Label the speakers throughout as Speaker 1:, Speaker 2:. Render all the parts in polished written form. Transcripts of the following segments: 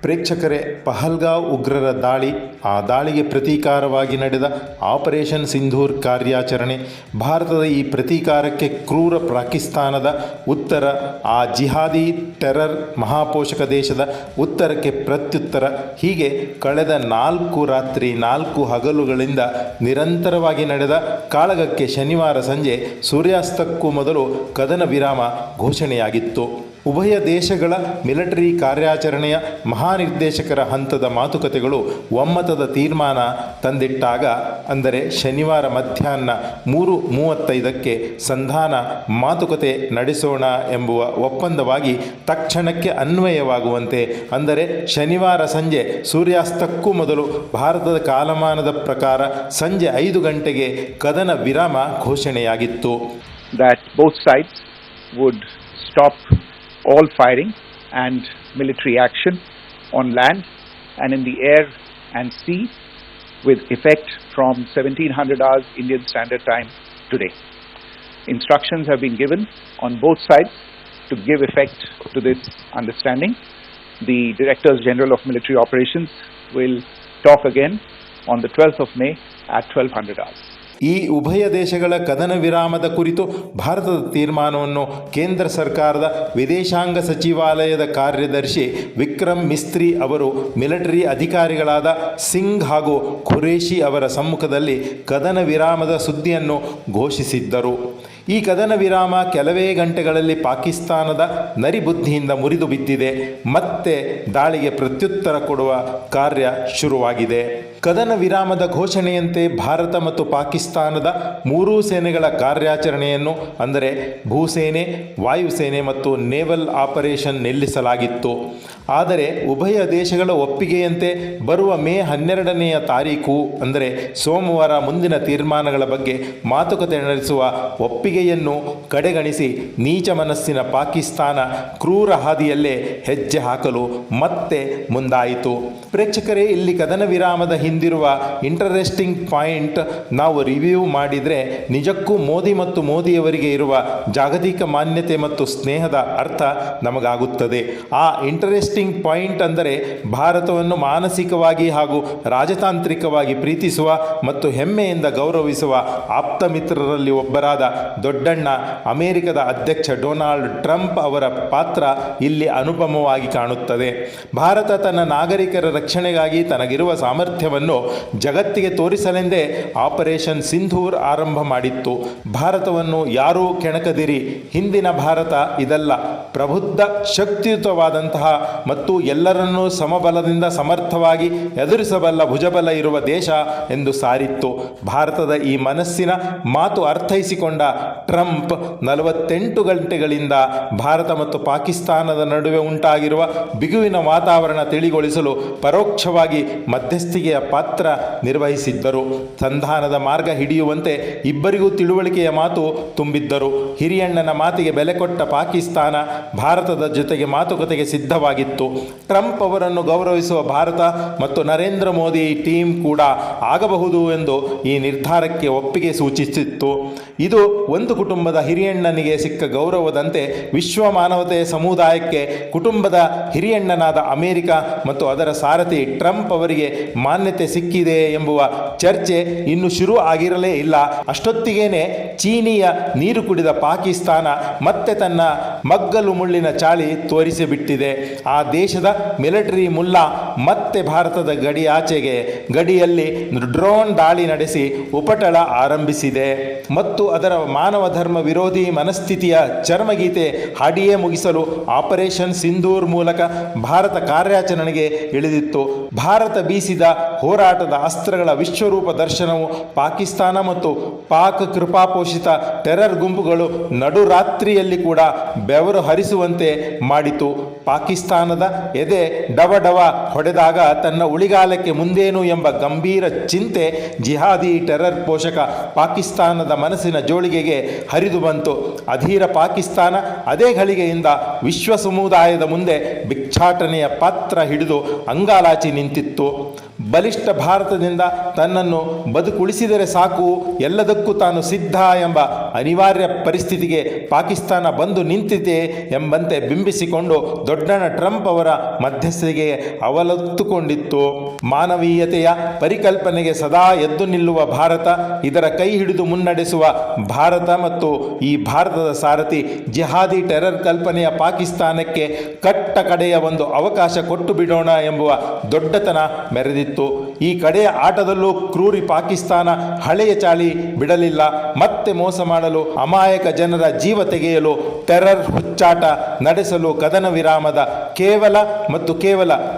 Speaker 1: ಪ್ರೇಕ್ಷಕರೇ, ಪಹಲ್ಗಾವ್ ಉಗ್ರರ ದಾಳಿ, ಆ ದಾಳಿಗೆ ಪ್ರತೀಕಾರವಾಗಿ ನಡೆದ ಆಪರೇಷನ್ ಸಿಂಧೂರ್ ಕಾರ್ಯಾಚರಣೆ, ಭಾರತದ ಈ ಪ್ರತೀಕಾರಕ್ಕೆ ಕ್ರೂರ ಪಾಕಿಸ್ತಾನದ ಉತ್ತರ, ಆ ಜಿಹಾದಿ ಟೆರರ್ ಮಹಾಪೋಷಕ ದೇಶದ ಉತ್ತರಕ್ಕೆ ಪ್ರತ್ಯುತ್ತರ, ಹೀಗೆ ಕಳೆದ 4 ರಾತ್ರಿ 4 ಹಗಲುಗಳಿಂದ ನಿರಂತರವಾಗಿ ನಡೆದ ಕಾಳಗಕ್ಕೆ ಶನಿವಾರ ಸಂಜೆ ಸೂರ್ಯಾಸ್ತಕ್ಕೂ ಮೊದಲು ಕದನ ವಿರಾಮ ಘೋಷಣೆಯಾಗಿತ್ತು. ಉಭಯ ದೇಶಗಳ ಮಿಲಿಟರಿ ಕಾರ್ಯಾಚರಣೆಯ ಮಹಾನಿರ್ದೇಶಕರ ಹಂತದ ಮಾತುಕತೆಗಳು ಒಮ್ಮತದ ತೀರ್ಮಾನ ತಂದಿಟ್ಟಾಗ, ಅಂದರೆ ಶನಿವಾರ ಮಧ್ಯಾಹ್ನ 3:35ಕ್ಕೆ ಸಂಧಾನ ಮಾತುಕತೆ ನಡೆಸೋಣ ಎಂಬುವ ಒಪ್ಪಂದವಾಗಿ ತಕ್ಷಣಕ್ಕೆ ಅನ್ವಯವಾಗುವಂತೆ, ಅಂದರೆ ಶನಿವಾರ ಸಂಜೆ ಸೂರ್ಯಾಸ್ತಕ್ಕೂ ಮೊದಲು ಭಾರತದ ಕಾಲಮಾನದ ಪ್ರಕಾರ ಸಂಜೆ 5 ಗಂಟೆಗೆ ಕದನ ವಿರಾಮ ಘೋಷಣೆಯಾಗಿತ್ತು.
Speaker 2: That both sides would stop all firing and military action on land and in the air and sea with effect from 1700 hours Indian Standard Time today. Instructions have been given on both sides to give effect to this understanding. The Directors General of Military Operations will talk again on the 12th of May at 1200 hours.
Speaker 1: ಈ ಉಭಯ ದೇಶಗಳ ಕದನ ವಿರಾಮದ ಕುರಿತು ಭಾರತದ ತೀರ್ಮಾನವನ್ನು ಕೇಂದ್ರ ಸರ್ಕಾರದ ವಿದೇಶಾಂಗ ಸಚಿವಾಲಯದ ಕಾರ್ಯದರ್ಶಿ ವಿಕ್ರಮ್ ಮಿಸ್ತ್ರಿ ಅವರು ಮಿಲಿಟರಿ ಅಧಿಕಾರಿಗಳಾದ ಸಿಂಗ್ ಹಾಗೂ ಖುರೇಶಿ ಅವರ ಸಮ್ಮುಖದಲ್ಲಿ ಕದನ ವಿರಾಮದ ಸುದ್ದಿಯನ್ನು ಘೋಷಿಸಿದ್ದರು. ಈ ಕದನ ವಿರಾಮ ಕೆಲವೇ ಗಂಟೆಗಳಲ್ಲಿ ಪಾಕಿಸ್ತಾನದ ನರಿಬುದ್ಧಿಯಿಂದ ಮುರಿದು ಬಿದ್ದಿದೆ. ಮತ್ತೆ ದಾಳಿಗೆ ಪ್ರತ್ಯುತ್ತರ ಕೊಡುವ ಕಾರ್ಯ ಶುರುವಾಗಿದೆ. ಕದನ ವಿರಾಮದ ಘೋಷಣೆಯಂತೆ ಭಾರತ ಮತ್ತು ಪಾಕಿಸ್ತಾನದ ಮೂರೂ ಸೇನೆಗಳ ಕಾರ್ಯಾಚರಣೆಯನ್ನು, ಅಂದರೆ ಭೂಸೇನೆ, ವಾಯುಸೇನೆ ಮತ್ತು ನೇವಲ್ ಆಪರೇಷನ್ ನಿಲ್ಲಿಸಲಾಗಿತ್ತು. ಆದರೆ ಉಭಯ ದೇಶಗಳ ಒಪ್ಪಿಗೆಯಂತೆ ಬರುವ ಮೇ 12ನೆಯ ತಾರೀಕು, ಅಂದರೆ ಸೋಮವಾರ, ಮುಂದಿನ ತೀರ್ಮಾನಗಳ ಬಗ್ಗೆ ಮಾತುಕತೆ ನಡೆಸುವ ಒಪ್ಪಿಗೆಯನ್ನು ಕಡೆಗಣಿಸಿ ನೀಚ ಮನಸ್ಸಿನ ಪಾಕಿಸ್ತಾನ ಕ್ರೂರ ಹಾದಿಯಲ್ಲೇ ಹೆಜ್ಜೆ ಹಾಕಲು ಮತ್ತೆ ಮುಂದಾಯಿತು. ಪ್ರೇಕ್ಷಕರೇ, ಇಲ್ಲಿ ಕದನ ವಿರಾಮದ ಹಿಂದಿರುವ ಇಂಟರೆಸ್ಟಿಂಗ್ ಪಾಯಿಂಟ್ ನಾವು ರಿವ್ಯೂ ಮಾಡಿದರೆ ನಿಜಕ್ಕೂ ಮೋದಿ ಮತ್ತು ಮೋದಿಯವರಿಗೆ ಇರುವ ಜಾಗತಿಕ ಮಾನ್ಯತೆ ಮತ್ತು ಸ್ನೇಹದ ಅರ್ಥ ನಮಗಾಗುತ್ತದೆ. ಆ ಇಂಟರೆಸ್ಟಿಂಗ್ ಪಾಯಿಂಟ್ ಅಂದರೆ ಭಾರತವನ್ನು ಮಾನಸಿಕವಾಗಿ ಹಾಗೂ ರಾಜತಾಂತ್ರಿಕವಾಗಿ ಪ್ರೀತಿಸುವ ಮತ್ತು ಹೆಮ್ಮೆಯಿಂದ ಗೌರವಿಸುವ ಆಪ್ತ ಮಿತ್ರರಲ್ಲಿ ಒಬ್ಬರಾದ ದೊಡ್ಡಣ್ಣ ಅಮೆರಿಕದ ಅಧ್ಯಕ್ಷ ಡೊನಾಲ್ಡ್ ಟ್ರಂಪ್ ಅವರ ಪಾತ್ರ ಇಲ್ಲಿ ಅನುಪಮವಾಗಿ ಕಾಣುತ್ತದೆ. ಭಾರತ ತನ್ನ ನಾಗರಿಕರ ರಕ್ಷಣೆಗಾಗಿ ತನಗಿರುವ ಸಾಮರ್ಥ್ಯವನ್ನು ಜಗತ್ತಿಗೆ ತೋರಿಸಲೆಂದೇ ಆಪರೇಷನ್ ಸಿಂಧೂರ್ ಆರಂಭ ಮಾಡಿತ್ತು. ಭಾರತವನ್ನು ಯಾರೂ ಕೆಣಕದಿರಿ, ಹಿಂದಿನ ಭಾರತ ಇದಲ್ಲ, ಪ್ರಬುದ್ಧ, ಶಕ್ತಿಯುತವಾದಂತಹ ಮತ್ತು ಎಲ್ಲರನ್ನೂ ಸಮಬಲದಿಂದ ಸಮರ್ಥವಾಗಿ ಎದುರಿಸಬಲ್ಲ ಭುಜಬಲ ಇರುವ ದೇಶ ಎಂದು ಸಾರಿತ್ತು. ಭಾರತದ ಈ ಮನಸ್ಸಿನ ಮಾತು ಅರ್ಥೈಸಿಕೊಂಡ ಟ್ರಂಪ್ 48 ಗಂಟೆಗಳಿಂದ ಭಾರತ ಮತ್ತು ಪಾಕಿಸ್ತಾನದ ನಡುವೆ ಉಂಟಾಗಿರುವ ಬಿಗುವಿನ ವಾತಾವರಣ ತಿಳಿಗೊಳಿಸಲು ಪರೋಕ್ಷವಾಗಿ ಮಧ್ಯಸ್ಥಿಕೆಯ ಪಾತ್ರ ನಿರ್ವಹಿಸಿದ್ದರು. ಸಂಧಾನದ ಮಾರ್ಗ ಹಿಡಿಯುವಂತೆ ಇಬ್ಬರಿಗೂ ತಿಳುವಳಿಕೆಯ ಮಾತು ತುಂಬಿದ್ದರು. ಹಿರಿಯಣ್ಣನ ಮಾತಿಗೆ ಬೆಲೆ ಕೊಟ್ಟ ಪಾಕಿಸ್ತಾನ ಭಾರತದ ಜೊತೆಗೆ ಮಾತುಕತೆಗೆ ಸಿದ್ಧವಾಗಿತ್ತು. ಟ್ರಂಪ್ ಅವರನ್ನು ಗೌರವಿಸುವ ಭಾರತ ಮತ್ತು ನರೇಂದ್ರ ಮೋದಿ ಟೀಮ್ ಕೂಡ ಆಗಬಹುದು ಎಂದು ಈ ನಿರ್ಧಾರಕ್ಕೆ ಒಪ್ಪಿಗೆ ಸೂಚಿಸಿತ್ತು. ಇದು ಒಂದು ಕುಟುಂಬದ ಹಿರಿಯಣ್ಣನಿಗೆ ಸಿಕ್ಕ ಗೌರವದಂತೆ ವಿಶ್ವ ಮಾನವತೆಯ ಸಮುದಾಯಕ್ಕೆ ಕುಟುಂಬದ ಹಿರಿಯಣ್ಣನಾದ ಅಮೆರಿಕ ಮತ್ತು ಅದರ ಸಾರಥಿ ಟ್ರಂಪ್ ಅವರಿಗೆ ಮಾನ್ಯತೆ ಸಿಕ್ಕಿದೆ ಎಂಬುವ ಚರ್ಚೆ ಇನ್ನು ಶುರು ಆಗಿರಲೇ ಇಲ್ಲ. ಅಷ್ಟೊತ್ತಿಗೇನೆ ಚೀನಿಯ ನೀರು ಕುಡಿದ ಪಾಕಿಸ್ತಾನ ಮತ್ತೆ ತನ್ನ ಮಗ್ಗಲು ಮುಳ್ಳಿನ ಚಾಳಿ ತೋರಿಸಿಬಿಟ್ಟಿದೆ. ಆ ದೇಶದ ಮಿಲಿಟರಿ ಮುಲ್ಲಾ ಮತ್ತೆ ಭಾರತದ ಗಡಿಯಾಚೆಗೆ ಗಡಿಯಲ್ಲಿ ಡ್ರೋನ್ ದಾಳಿ ನಡೆಸಿ ಉಪಟಳ ಆರಂಭಿಸಿದೆ ಮತ್ತು ಅದರ ಮಾನವ ಧರ್ಮ ವಿರೋಧಿ ಮನಸ್ಥಿತಿಯ ಚರ್ಮಗೀತೆ ಹಾಡಿಯೇ ಮುಗಿಸಲು ಆಪರೇಷನ್ ಸಿಂಧೂರ್ ಮೂಲಕ ಭಾರತ ಕಾರ್ಯಾಚರಣೆಗೆ ಇಳಿದಿತ್ತು. ಭಾರತ ಬೀಸಿದ ಹೋರಾಟದ ಅಸ್ತ್ರಗಳ ವಿಶ್ವರೂಪ ದರ್ಶನವು ಪಾಕಿಸ್ತಾನ ಮತ್ತು ಪಾಕ್ ಕೃಪಾಪೋಷಿತ ಟೆರರ್ ಗುಂಪುಗಳು ನಡುರಾತ್ರಿಯಲ್ಲಿ ಕೂಡ ಬೆವರು ಹರಿಸುವಂತೆ ಮಾಡಿತು. ಪಾಕಿಸ್ತಾನದ ಎದೆ ಡವ ಹೊಡೆದಾಗ ತನ್ನ ಉಳಿಗಾಲಕ್ಕೆ ಮುಂದೇನು ಎಂಬ ಗಂಭೀರ ಚಿಂತೆ ಜಿಹಾದಿ ಟೆರರ್ ಪೋಷಕ ಪಾಕಿಸ್ತಾನದ ಮನಸ್ಸಿನ ಜೋಳಿಗೆಗೆ ಹರಿದು ಬಂತು. ಅಧೀರ ಪಾಕಿಸ್ತಾನ ಅದೇ ಘಳಿಗೆಯಿಂದ ವಿಶ್ವ ಸಮುದಾಯದ ಮುಂದೆ ಭಿಕ್ಷಾಟನೆಯ ಪಾತ್ರ ಹಿಡಿದು ಅಂಗಾಲಾಚಿ ನಿಂತಿತ್ತು. ಬಲಿಷ್ಠ ಭಾರತದಿಂದ ತನ್ನನ್ನು ಬದುಕುಳಿಸಿದರೆ ಸಾಕು, ಎಲ್ಲದಕ್ಕೂ ತಾನು ಸಿದ್ಧ ಎಂಬ ಅನಿವಾರ್ಯ ಪರಿಸ್ಥಿತಿಗೆ ಪಾಕಿಸ್ತಾನ ಬಂದು ನಿಂತಿದೆ ಎಂಬಂತೆ ಬಿಂಬಿಸಿಕೊಂಡು ದೊಡ್ಡಣ್ಣ ಟ್ರಂಪ್ ಅವರ ಮಧ್ಯಸ್ಥಿಗೆ ಅವಲತ್ತುಕೊಂಡಿತ್ತು. ಮಾನವೀಯತೆಯ ಪರಿಕಲ್ಪನೆಗೆ ಸದಾ ಎದ್ದು ನಿಲ್ಲುವ ಭಾರತ, ಇದರ ಕೈ ಹಿಡಿದು ಮುನ್ನಡೆಸುವ ಭಾರತ ಮತ್ತು ಈ ಭಾರತದ ಸಾರಥಿ ಜಿಹಾದಿ ಟೆರರ್ ಕಲ್ಪನೆಯ ಪಾಕಿಸ್ತಾನಕ್ಕೆ ಕಟ್ಟ ಕಡೆಯ ಒಂದು ಅವಕಾಶ ಕೊಟ್ಟು ಬಿಡೋಣ ಎಂಬುವ ದೊಡ್ಡತನ ಮೆರೆದಿತ್ತು. ಈ ಕಡೆಯ ಆಟದಲ್ಲೂ ಕ್ರೂರಿ ಪಾಕಿಸ್ತಾನ ಹಳೆಯ ಚಾಳಿ ಬಿಡಲಿಲ್ಲ. ಮತ್ತೆ ಮೋಸ ಮಾಡಲು, ಅಮಾಯಕ ಜನರ ಜೀವ ತೆಗೆಯಲು, ಟೆರರ್ ಹುಚ್ಚಾಟ ನಡೆಸಲು ಕದನ ವಿರಾಮದ ಕೇವಲ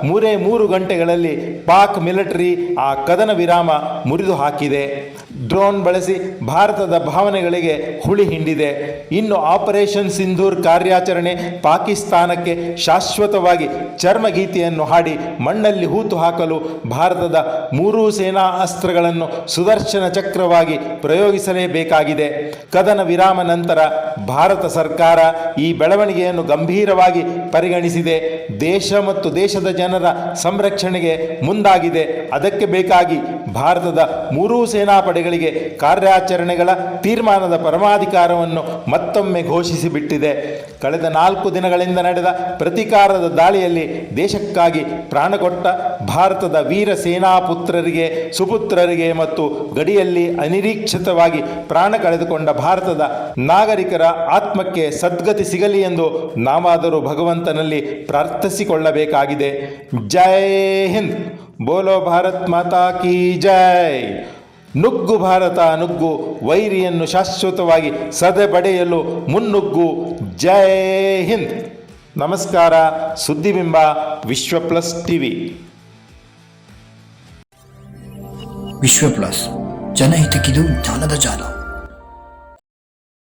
Speaker 1: 3 ಗಂಟೆಗಳಲ್ಲಿ ಪಾಕ್ ಮಿಲಿಟರಿ ಆ ಕದನ ವಿರಾಮ ಮುರಿದು ಹಾಕಿದೆ. ಡ್ರೋನ್ ಬಳಸಿ ಭಾರತದ ಭಾವನೆಗಳಿಗೆ ಹುಳಿ ಹಿಂಡಿದೆ. ಇನ್ನು ಆಪರೇಷನ್ ಸಿಂಧೂರ್ ಕಾರ್ಯಾಚರಣೆ ಪಾಕಿಸ್ತಾನಕ್ಕೆ ಶಾಶ್ವತವಾಗಿ ಚರ್ಮಗೀತೆಯನ್ನು ಹಾಡಿ ಮಣ್ಣಲ್ಲಿ ಹೂತು ಹಾಕಲು ಭಾರತದ 3 ಸೇನಾ ಅಸ್ತ್ರಗಳನ್ನು ಸುದರ್ಶನ ಚಕ್ರವಾಗಿ ಪ್ರಯೋಗಿಸಲೇಬೇಕಾಗಿದೆ. ಕದನ ವಿರಾಮ ನಂತರ ಭಾರತ ಸರ್ಕಾರ ಈ ಬೆಳವಣಿಗೆಯನ್ನು ಗಂಭೀರವಾಗಿ ಪರಿಗಣಿಸಿದೆ. ದೇಶ ಮತ್ತು ದೇಶದ ಜನರ ಸಂರಕ್ಷಣೆಗೆ ಮುಂದಾಗಿದೆ. ಅದಕ್ಕೆ ಬೇಕಾಗಿ ಭಾರತದ 3 ಸೇನಾಪಡೆಗಳಿಗೆ ಕಾರ್ಯಾಚರಣೆಗಳ ತೀರ್ಮಾನದ ಪರಮಾಧಿಕಾರವನ್ನು ಮತ್ತೊಮ್ಮೆ ಘೋಷಿಸಿಬಿಟ್ಟಿದೆ. ಕಳೆದ 4 ದಿನಗಳಿಂದ ನಡೆದ ಪ್ರತೀಕಾರದ ದಾಳಿಯಲ್ಲಿ ದೇಶಕ್ಕಾಗಿ ಪ್ರಾಣಕೊಟ್ಟ ಭಾರತದ ವೀರ ಸೇನಾ ಪುತ್ರರಿಗೆ, ಸುಪುತ್ರರಿಗೆ ಮತ್ತು ಗಡಿಯಲ್ಲಿ ಅನಿರೀಕ್ಷಿತವಾಗಿ ಪ್ರಾಣ ಕಳೆದುಕೊಂಡ ಭಾರತದ ನಾಗರಿಕರ ಆತ್ಮಕ್ಕೆ ಸದ್ಗತಿ ಸಿಗಲಿ ಎಂದು ನಾವಾದರೂ ಭಗವಂತನಲ್ಲಿ ಪ್ರಾರ್ಥಿಸಿಕೊಳ್ಳಬೇಕಾಗಿದೆ. ಜೈ ಹಿಂದ್, ಬೋಲೋ ಭಾರತ್ ಮಾತಾ ಕೀ ಜೈ. ನುಗ್ಗು ಭಾರತ ನುಗ್ಗು, ವೈರಿಯನ್ನು ಶಾಶ್ವತವಾಗಿ ಸದೆಬಡೆಯಲು ಮುನ್ನುಗ್ಗು. ಜೈ ಹಿಂದ್. ನಮಸ್ಕಾರ. ಸುದ್ದಿಬಿಂಬ, ವಿಶ್ವ ಪ್ಲಸ್ ಟಿವಿ.
Speaker 3: ವಿಶ್ವ ಪ್ಲಸ್, ಜನಹಿತಕ್ಕಿದು ಜ್ಞಾನದ ಜಾಲ.